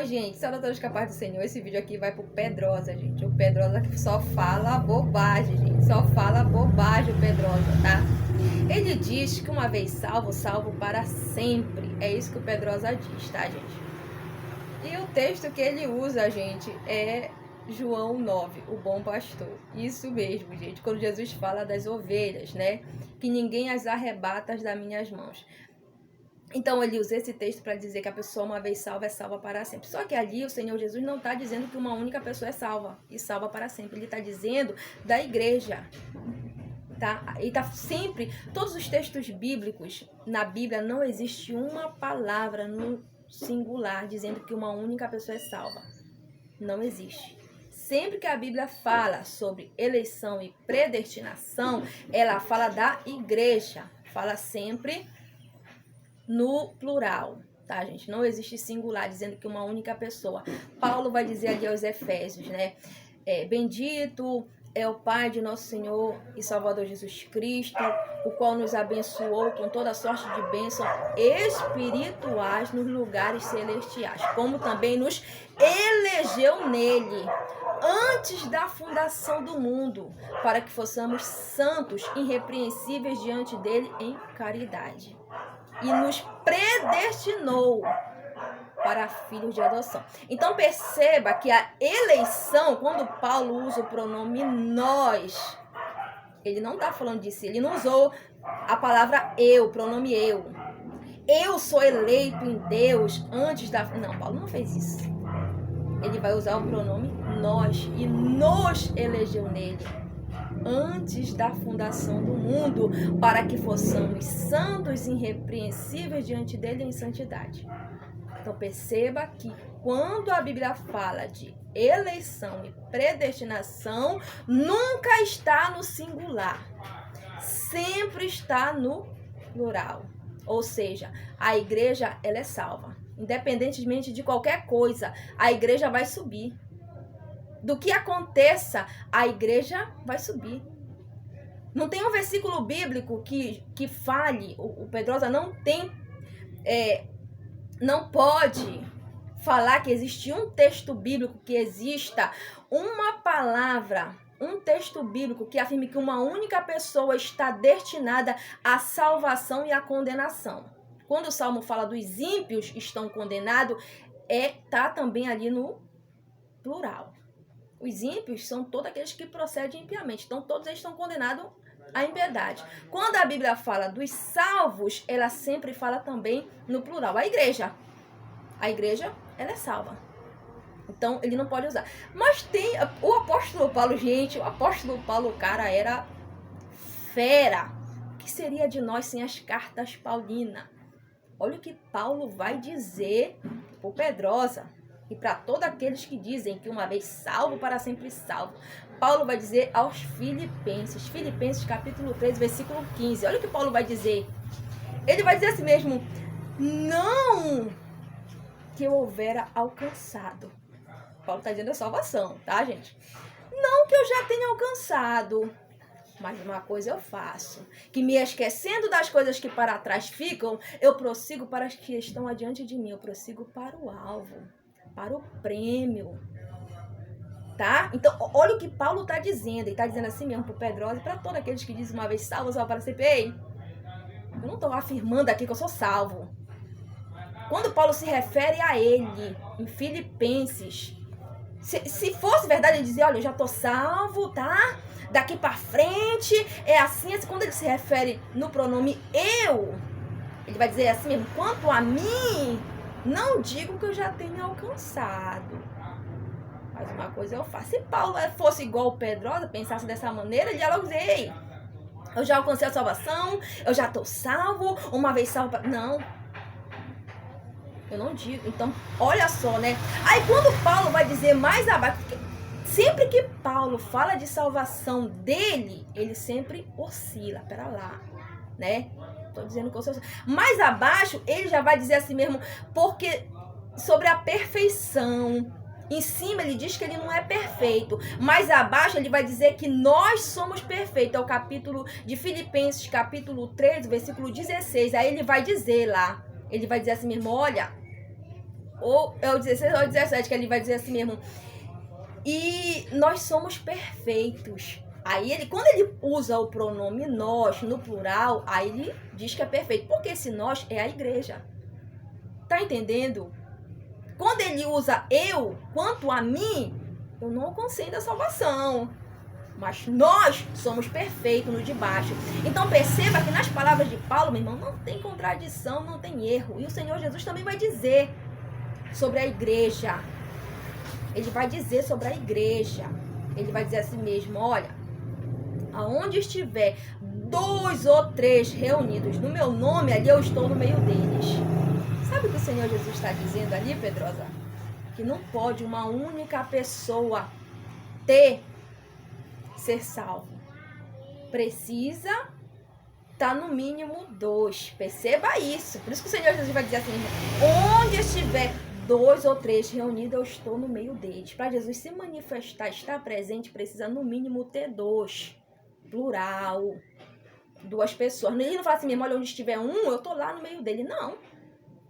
gente, saudações com a paz do Senhor. Esse vídeo aqui vai pro Pedrosa, gente. O Pedrosa que só fala bobagem, gente. Só fala bobagem o Pedrosa, tá? Ele diz que uma vez salvo, salvo para sempre. É isso que o Pedrosa diz, tá, gente? E o texto que ele usa, gente, é João 9, o bom pastor. Isso mesmo, gente. Quando Jesus fala das ovelhas, né? Que ninguém as arrebata das minhas mãos. Então, ele usa esse texto para dizer que a pessoa, uma vez salva, é salva para sempre. Só que ali o Senhor Jesus não está dizendo que uma única pessoa é salva e salva para sempre. Ele está dizendo da igreja. Tá? E tá sempre, todos os textos bíblicos, na Bíblia não existe uma palavra no singular dizendo que uma única pessoa é salva. Não existe. Sempre que a Bíblia fala sobre eleição e predestinação, ela fala da igreja. Fala sempre no plural, tá, gente? Não existe singular dizendo que uma única pessoa. Paulo vai dizer ali aos Efésios, né? Bendito é o Pai de nosso Senhor e Salvador Jesus Cristo, o qual nos abençoou com toda sorte de bênçãos espirituais nos lugares celestiais, como também nos elegeu nele antes da fundação do mundo, para que fossemos santos, irrepreensíveis diante dele em caridade. E nos predestinou para filhos de adoção. Então perceba que a eleição, quando Paulo usa o pronome nós, ele não está falando de si, ele não usou a palavra eu, o pronome eu. Eu sou eleito em Deus antes da... Não, Paulo não fez isso. Ele vai usar o pronome nós e nos elegeu nele antes da fundação do mundo, para que fossemos santos e irrepreensíveis diante dele em santidade. Então perceba que quando a Bíblia fala de eleição e predestinação, nunca está no singular, sempre está no plural. Ou seja, a igreja, ela é salva. Independentemente de qualquer coisa, a igreja vai subir. Do que aconteça, a igreja vai subir. Não tem um versículo bíblico que fale, o Pedrosa não tem, não pode falar que existe um texto bíblico, que exista uma palavra, um texto bíblico que afirme que uma única pessoa está destinada à salvação e à condenação. Quando o Salmo fala dos ímpios estão condenados, tá também ali no plural. Os ímpios são todos aqueles que procedem impiamente. Então, todos eles estão condenados à impiedade. Quando a Bíblia fala dos salvos, ela sempre fala também no plural. A igreja, ela é salva. Então, ele não pode usar. Mas tem o apóstolo Paulo, gente. O apóstolo Paulo, cara, era fera. O que seria de nós sem as cartas paulinas? Olha o que Paulo vai dizer por Pedrosa. E para todos aqueles que dizem que uma vez salvo, para sempre salvo. Paulo vai dizer aos Filipenses. Filipenses capítulo 3, versículo 15. Olha o que Paulo vai dizer. Ele vai dizer assim mesmo. Não que eu houvera alcançado. Paulo está dizendo a salvação, tá, gente? Não que eu já tenha alcançado. Mas uma coisa eu faço, que me esquecendo das coisas que para trás ficam, eu prossigo para as que estão adiante de mim. Eu prossigo para o alvo, para o prêmio, tá? Então, olha o que Paulo está dizendo. Ele está dizendo assim mesmo para o Pedrosa e para todos aqueles que dizem uma vez salvo, salvo para sempre. Ei, eu não estou afirmando aqui que eu sou salvo. Quando Paulo se refere a ele, em Filipenses, se fosse verdade, ele dizia, olha, eu já estou salvo, tá? Daqui para frente, é assim. Quando ele se refere no pronome eu, ele vai dizer assim mesmo, quanto a mim, não digo que eu já tenha alcançado, mas uma coisa eu faço. Se Paulo fosse igual o Pedrosa, pensasse dessa maneira, ele ia logo dizer, ei, eu já alcancei a salvação, eu já estou salvo, uma vez salvo. Não, eu não digo. Então, olha só, né? Aí quando Paulo vai dizer mais abaixo, sempre que Paulo fala de salvação dele, ele sempre oscila, pera lá, né? Tô dizendo que eu sou... Mais abaixo, ele já vai dizer assim mesmo, porque sobre a perfeição. Em cima ele diz que ele não é perfeito. Mais abaixo ele vai dizer que nós somos perfeitos. É o capítulo de Filipenses, capítulo 13, versículo 16. Aí ele vai dizer lá, ele vai dizer assim mesmo, olha, ou é o 16 ou o 17, que ele vai dizer assim mesmo. E nós somos perfeitos. Aí ele, quando ele usa o pronome nós no plural, aí ele diz que é perfeito. Porque esse nós é a igreja. Tá entendendo? Quando ele usa eu, quanto a mim, eu não alcancei da salvação. Mas nós somos perfeitos no de baixo. Então perceba que nas palavras de Paulo, meu irmão, não tem contradição, não tem erro. E o Senhor Jesus também vai dizer sobre a igreja. Ele vai dizer sobre a igreja. Ele vai dizer assim mesmo, olha, aonde estiver 2 ou 3 reunidos no meu nome, ali eu estou no meio deles. Sabe o que o Senhor Jesus está dizendo ali, Pedrosa? Que não pode uma única pessoa ser salvo. Precisa estar no mínimo 2. Perceba isso. Por isso que o Senhor Jesus vai dizer assim, onde estiver 2 ou 3 reunidos, eu estou no meio deles. Para Jesus se manifestar, estar presente, precisa no mínimo ter 2. Plural. 2 pessoas. Ele não fala assim mesmo, olha, onde estiver um, eu estou lá no meio dele. Não.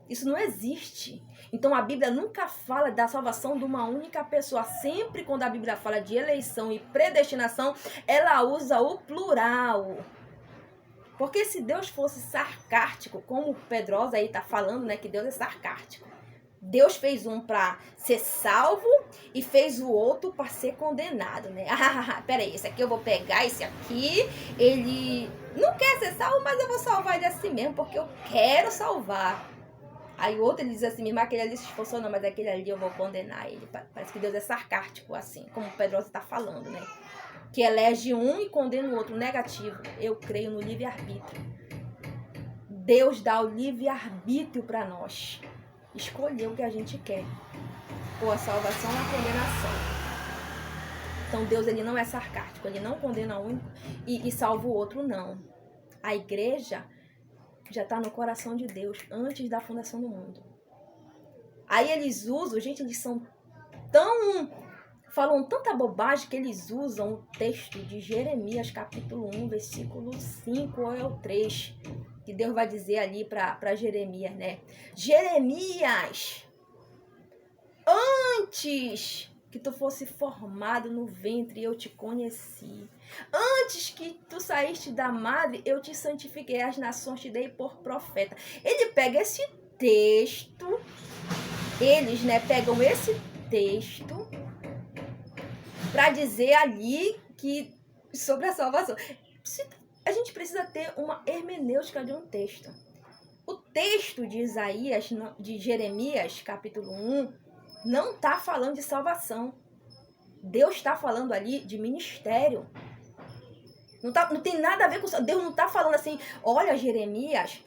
Isso não existe. Então a Bíblia nunca fala da salvação de uma única pessoa. Sempre quando a Bíblia fala de eleição e predestinação, ela usa o plural. Porque se Deus fosse sarcástico, como o Pedrosa aí está falando, né, que Deus é sarcástico. Deus fez um para ser salvo e fez o outro para ser condenado, né? Peraí, esse aqui eu vou pegar, esse aqui, ele não quer ser salvo, mas eu vou salvar ele assim mesmo, porque eu quero salvar. Aí o outro ele diz assim mesmo, aquele ali se esforçou não, mas aquele ali eu vou condenar ele. Parece que Deus é sarcástico, assim, como o Pedrosa está falando, né? Que elege um e condena o outro, negativo. Eu creio no livre-arbítrio. Deus dá o livre-arbítrio para nós. Escolher o que a gente quer. Ou a salvação ou a condenação. Então Deus ele não é sarcástico, ele não condena um e salva o outro, não. A igreja já está no coração de Deus antes da fundação do mundo. Aí eles usam, gente, eles são falam tanta bobagem que eles usam o texto de Jeremias, capítulo 1, versículo 5 ou é o 3, que Deus vai dizer ali para Jeremias, né? Jeremias, antes que tu fosse formado no ventre, eu te conheci. Antes que tu saíste da madre, eu te santifiquei, as nações te dei por profeta. Ele pega esse texto, eles, né, pegam esse texto para dizer ali que sobre a salvação. A gente precisa ter uma hermenêutica de um texto. O texto de Isaías, de Jeremias, capítulo 1, não está falando de salvação. Deus está falando ali de ministério. Não tem nada a ver com... Deus não está falando assim, olha, Jeremias,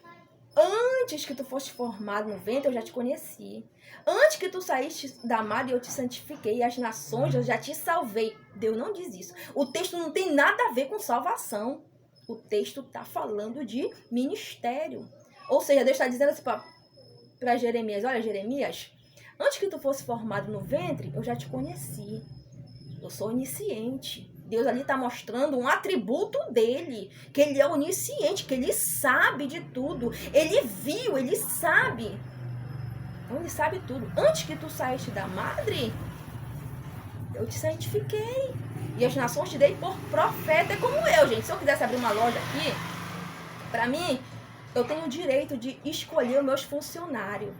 antes que tu fosse formado no ventre, eu já te conheci. Antes que tu saíste da madre, eu te santifiquei. E as nações, eu já te salvei. Deus não diz isso. O texto não tem nada a ver com salvação. O texto está falando de ministério. Ou seja, Deus está dizendo assim para Jeremias, olha, Jeremias, antes que tu fosse formado no ventre, eu já te conheci. Eu sou onisciente. Deus ali está mostrando um atributo dele, que ele é onisciente, que ele sabe de tudo. Ele viu, ele sabe. Então ele sabe tudo. Antes que tu saíste da madre, eu te santifiquei. E as nações te dei por profeta. É como eu, gente. Se eu quisesse abrir uma loja aqui, para mim, eu tenho o direito de escolher os meus funcionários.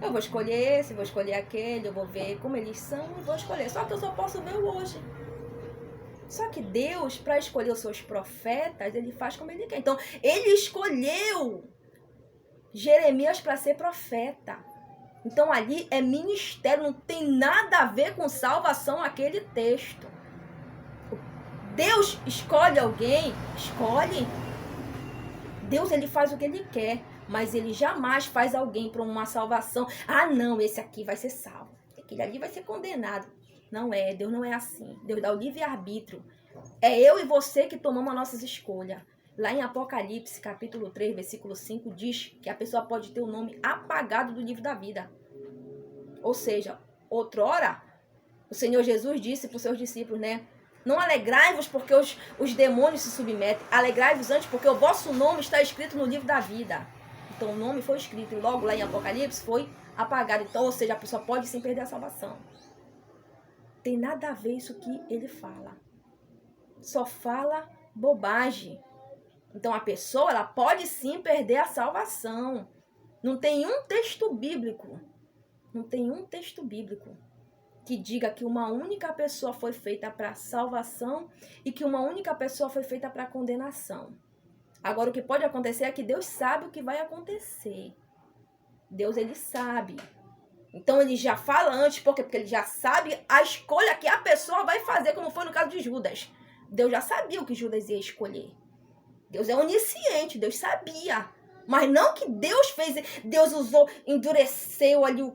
Eu vou escolher esse, vou escolher aquele, eu vou ver como eles são e vou escolher. Só que eu só posso ver o hoje. Só que Deus, para escolher os seus profetas, ele faz como ele quer. Então, ele escolheu Jeremias para ser profeta. Então, ali é ministério, não tem nada a ver com salvação aquele texto. Deus escolhe alguém, escolhe. Deus, ele faz o que ele quer, mas ele jamais faz alguém para uma salvação. Ah, não, esse aqui vai ser salvo. Aquele ali vai ser condenado. Não é, Deus não é assim. Deus dá o livre-arbítrio. É eu e você que tomamos as nossas escolhas. Lá em Apocalipse, capítulo 3, versículo 5, diz que a pessoa pode ter o nome apagado do livro da vida. Ou seja, outrora, o Senhor Jesus disse para os seus discípulos, né? Não alegrai-vos porque os demônios se submetem. Alegrai-vos antes porque o vosso nome está escrito no livro da vida. Então o nome foi escrito. E logo lá em Apocalipse foi apagada. Então, ou seja, a pessoa pode sim perder a salvação. Tem nada a ver isso que ele fala. Só fala bobagem. Então, a pessoa, ela pode sim perder a salvação. Não tem um texto bíblico. Não tem um texto bíblico que diga que uma única pessoa foi feita para salvação e que uma única pessoa foi feita para condenação. Agora, o que pode acontecer é que Deus sabe o que vai acontecer. Deus, ele sabe. Então, ele já fala antes. Por quê? Porque ele já sabe a escolha que a pessoa vai fazer, como foi no caso de Judas. Deus já sabia o que Judas ia escolher. Deus é onisciente, Deus sabia. Mas não que Deus fez, Deus usou, endureceu ali,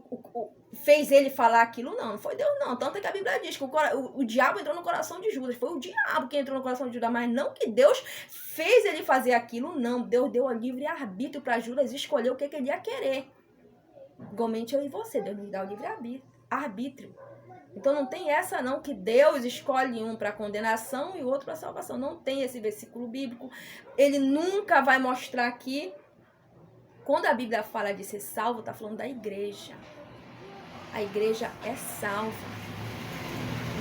fez ele falar aquilo, não foi Deus não. Tanto é que a Bíblia diz que o diabo entrou no coração de Judas, foi o diabo que entrou no coração de Judas, mas não que Deus fez ele fazer aquilo, não. Deus deu a livre-arbítrio para Judas escolher o que ele ia querer. Igualmente eu e você, Deus nos dá o livre-arbítrio. Então não tem essa não, que Deus escolhe um para condenação e outro para salvação. Não tem esse versículo bíblico. Ele nunca vai mostrar aqui. Quando a Bíblia fala de ser salvo, está falando da igreja. A igreja é salva.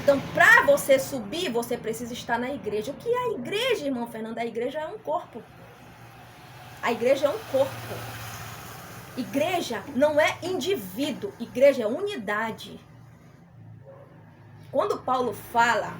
Então, para você subir, você precisa estar na igreja. O que é a igreja, irmão Fernando? A igreja é um corpo. A igreja é um corpo. Igreja não é indivíduo. Igreja é unidade. Quando Paulo fala,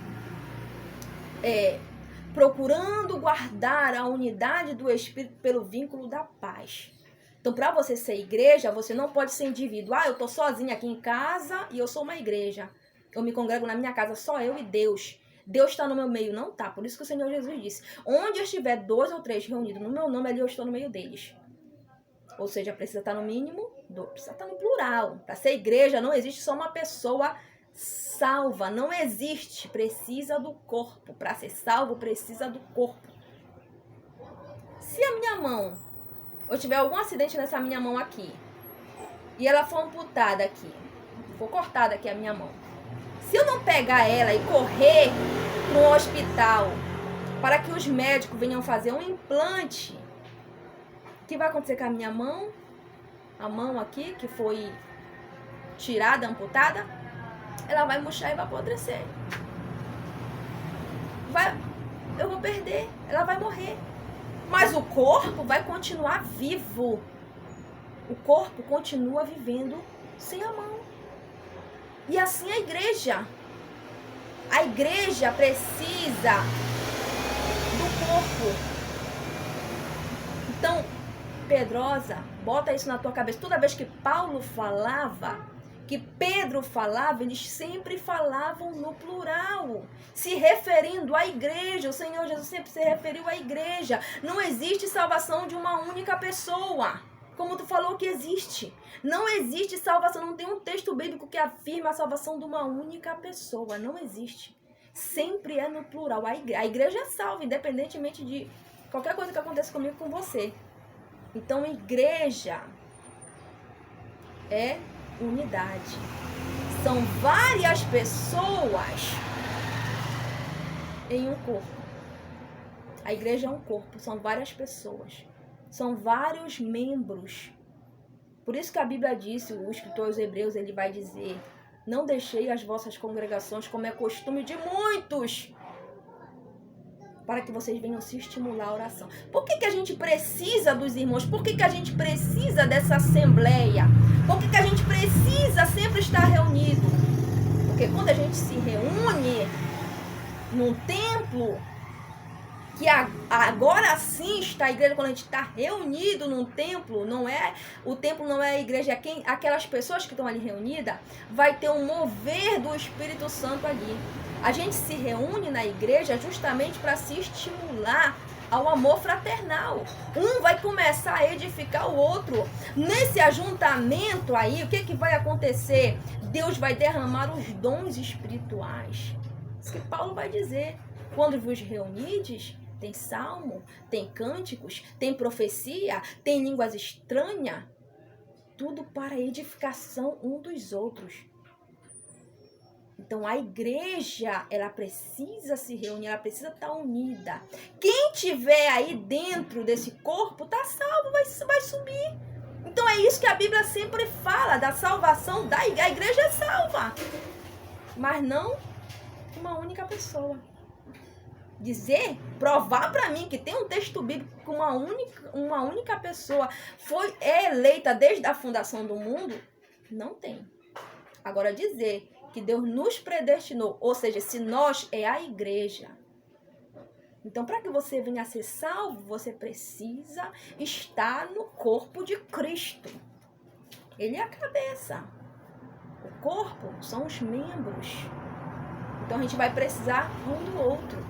procurando guardar a unidade do Espírito pelo vínculo da paz. Então, para você ser igreja, você não pode ser indivíduo. Eu estou sozinha aqui em casa e eu sou uma igreja. Eu me congrego na minha casa, só eu e Deus. Deus está no meu meio, não está. Por isso que o Senhor Jesus disse, onde estiver 2 ou 3 reunidos no meu nome, ali eu estou no meio deles. Ou seja, precisa estar no mínimo, precisa estar no plural. Para ser igreja, não existe só uma pessoa salva, não existe. Precisa do corpo. Para ser salvo, precisa do corpo. Se a minha mão, eu tiver algum acidente nessa minha mão aqui, e ela for amputada aqui, for cortada aqui a minha mão, se eu não pegar ela e correr para um hospital para que os médicos venham fazer um implante, o que vai acontecer com a minha mão? A mão aqui que foi tirada, amputada, ela vai murchar e vai apodrecer. Eu vou perder, ela vai morrer. Mas o corpo vai continuar vivo. O corpo continua vivendo sem a mão. E assim a igreja. A igreja precisa do corpo. Então, Pedrosa, bota isso na tua cabeça. Toda vez que Paulo falava, que Pedro falava, eles sempre falavam no plural, se referindo à igreja. O Senhor Jesus sempre se referiu à igreja. Não existe salvação de uma única pessoa, como tu falou que existe. Não existe salvação, não tem um texto bíblico que afirma a salvação de uma única pessoa. Não existe. Sempre é no plural. A igreja é salva, independentemente de qualquer coisa que aconteça comigo e com você. Então, igreja é unidade. São várias pessoas em um corpo. A igreja é um corpo, são várias pessoas. São vários membros. Por isso que a Bíblia disse, o escritor aos Hebreus, ele vai dizer, não deixei as vossas congregações como é costume de muitos, para que vocês venham se estimular a oração. Por que a gente precisa dos irmãos? Por que a gente precisa dessa assembleia? Por que a gente precisa sempre estar reunido? Porque quando a gente se reúne num templo, que agora sim está a igreja, quando a gente está reunido num templo, o templo não é a igreja, aquelas pessoas que estão ali reunidas, vai ter um mover do Espírito Santo ali. A gente se reúne na igreja justamente para se estimular ao amor fraternal. Um vai começar a edificar o outro. Nesse ajuntamento aí, o que vai acontecer? Deus vai derramar os dons espirituais. Isso que Paulo vai dizer. Quando vos reunides, tem salmo, tem cânticos, tem profecia, tem línguas estranhas. Tudo para edificação um dos outros. Então, a igreja, ela precisa se reunir, ela precisa estar unida. Quem tiver aí dentro desse corpo, tá salvo, vai subir. Então é isso que a Bíblia sempre fala, da salvação da igreja. A igreja é salva, mas não uma única pessoa. Dizer, provar para mim que tem um texto bíblico que uma única pessoa é eleita desde a fundação do mundo, não tem. Agora dizer que Deus nos predestinou, ou seja, se nós é a igreja. Então, para que você venha a ser salvo, você precisa estar no corpo de Cristo. Ele é a cabeça. O corpo são os membros. Então, a gente vai precisar um do outro.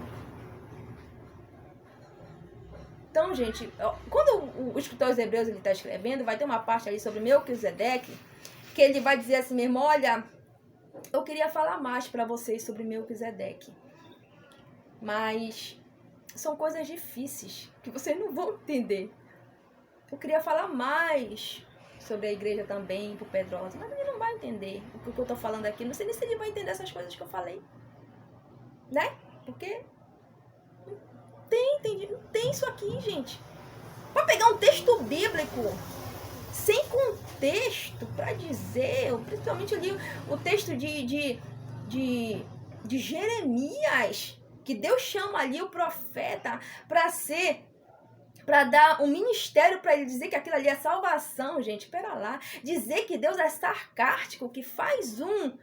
Então, gente, quando o escritor aos Hebreus está escrevendo, vai ter uma parte ali sobre Melquisedeque, que ele vai dizer assim mesmo, olha, eu queria falar mais para vocês sobre Melquisedeque, mas são coisas difíceis que vocês não vão entender. Eu queria falar mais sobre a igreja também, pro Pedrosa, mas ele não vai entender o que eu estou falando aqui. Não sei nem se ele vai entender essas coisas que eu falei, né? Porque não tem isso aqui, gente. Para pegar um texto bíblico sem contexto para dizer, principalmente ali o texto de Jeremias, que Deus chama ali o profeta para dar um ministério para ele, dizer que aquilo ali é salvação, gente, pera lá. Dizer que Deus é sarcástico, que faz um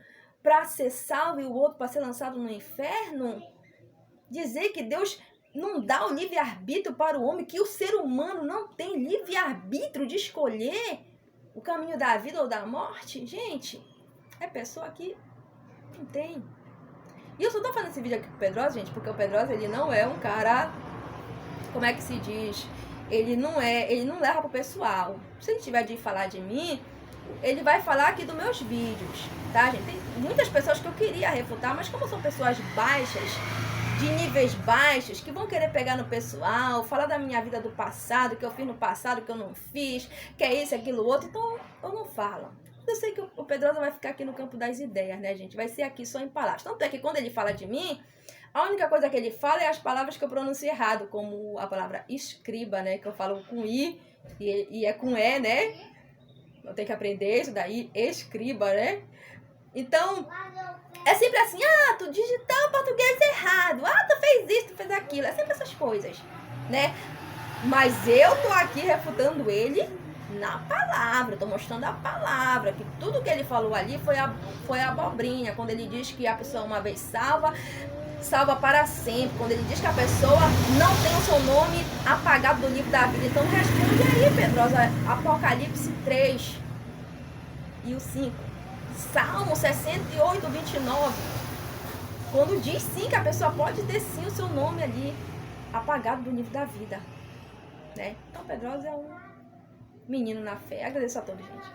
para ser salvo e o outro para ser lançado no inferno. Dizer que Deus não dá o livre-arbítrio para o homem, que o ser humano não tem livre-arbítrio de escolher o caminho da vida ou da morte. Gente, é pessoa que não tem. E eu só tô fazendo esse vídeo aqui com o Pedrosa, gente, porque o Pedrosa, ele não é um cara, como é que se diz? Ele não leva pro pessoal. Se ele tiver de falar de mim, ele vai falar aqui dos meus vídeos, tá, gente? Tem muitas pessoas que eu queria refutar, mas como são pessoas baixas, de níveis baixos, que vão querer pegar no pessoal, falar da minha vida do passado, que eu fiz no passado, que eu não fiz, que é isso, aquilo, outro, então eu não falo. Eu sei que o Pedrosa vai ficar aqui no campo das ideias, né, gente? Vai ser aqui só em palavras. Tanto é que quando ele fala de mim, a única coisa que ele fala é as palavras que eu pronuncio errado, como a palavra escriba, né, que eu falo com I e é com E, né? Eu tenho que aprender isso daí, escriba, né? Então, é sempre assim, tu digitou o português errado, tu fez isso, tu fez aquilo, é sempre essas coisas, né? Mas eu tô aqui refutando ele na palavra, tô mostrando a palavra, que tudo que ele falou ali foi abobrinha, quando ele diz que a pessoa uma vez salva para sempre, quando ele diz que a pessoa não tem o seu nome apagado do livro da vida. Então responde aí, Pedrosa, Apocalipse 3 e o 5. Salmo 68, 29, quando diz sim que a pessoa pode ter sim o seu nome ali apagado do livro da vida, né? Então Pedrosa é um menino na fé. Agradeço a todos, gente.